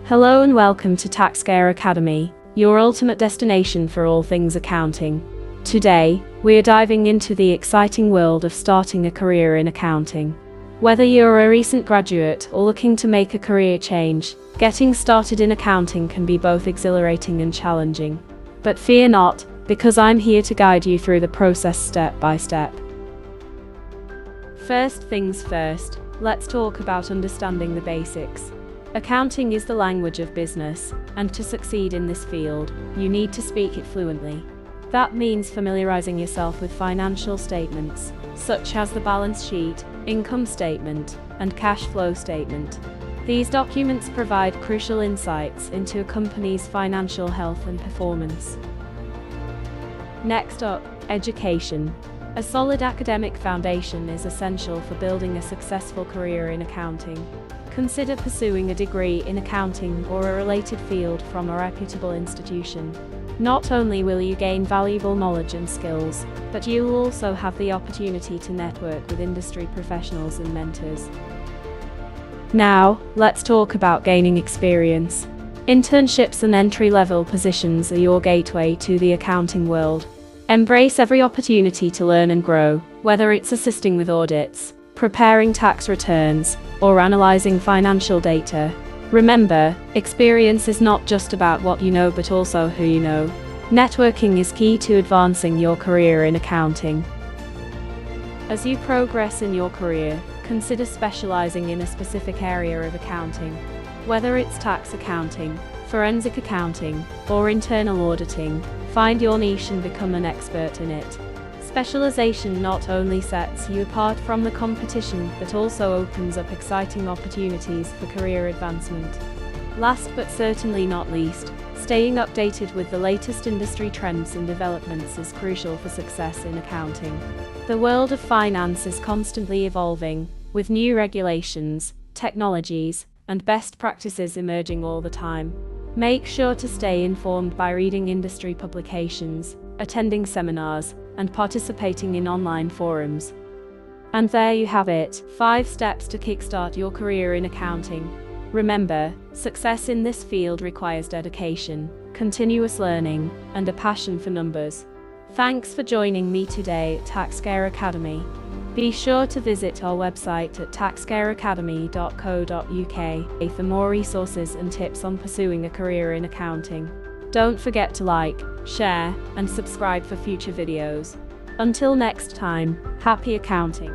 Hello and welcome to TaxCare Academy, your ultimate destination for all things accounting. Today, we are diving into the exciting world of starting a career in accounting. Whether you're a recent graduate or looking to make a career change, getting started in accounting can be both exhilarating and challenging. But fear not, because I'm here to guide you through the process step by step. First things first, let's talk about understanding the basics. Accounting is the language of business, and to succeed in this field, you need to speak it fluently. That means familiarizing yourself with financial statements, such as the balance sheet, income statement, and cash flow statement. These documents provide crucial insights into a company's financial health and performance. Next up, education. A solid academic foundation is essential for building a successful career in accounting. Consider pursuing a degree in accounting or a related field from a reputable institution. Not only will you gain valuable knowledge and skills, but you will also have the opportunity to network with industry professionals and mentors. Now, let's talk about gaining experience. Internships and entry-level positions are your gateway to the accounting world. Embrace every opportunity to learn and grow, whether it's assisting with audits, preparing tax returns, or analyzing financial data. Remember, experience is not just about what you know but also who you know. Networking is key to advancing your career in accounting. As you progress in your career, consider specializing in a specific area of accounting. Whether it's tax accounting, forensic accounting, or internal auditing, find your niche and become an expert in it. Specialization not only sets you apart from the competition but also opens up exciting opportunities for career advancement. Last but certainly not least, staying updated with the latest industry trends and developments is crucial for success in accounting. The world of finance is constantly evolving, with new regulations, technologies, and best practices emerging all the time. Make sure to stay informed by reading industry publications, attending seminars, and participating in online forums. And there you have it, 5 steps to kickstart your career in accounting. Remember, success in this field requires dedication, continuous learning, and a passion for numbers. Thanks for joining me today at TaxCare Academy. Be sure to visit our website at taxcareacademy.co.uk for more resources and tips on pursuing a career in accounting. Don't forget to like, share, and subscribe for future videos. Until next time, happy accounting!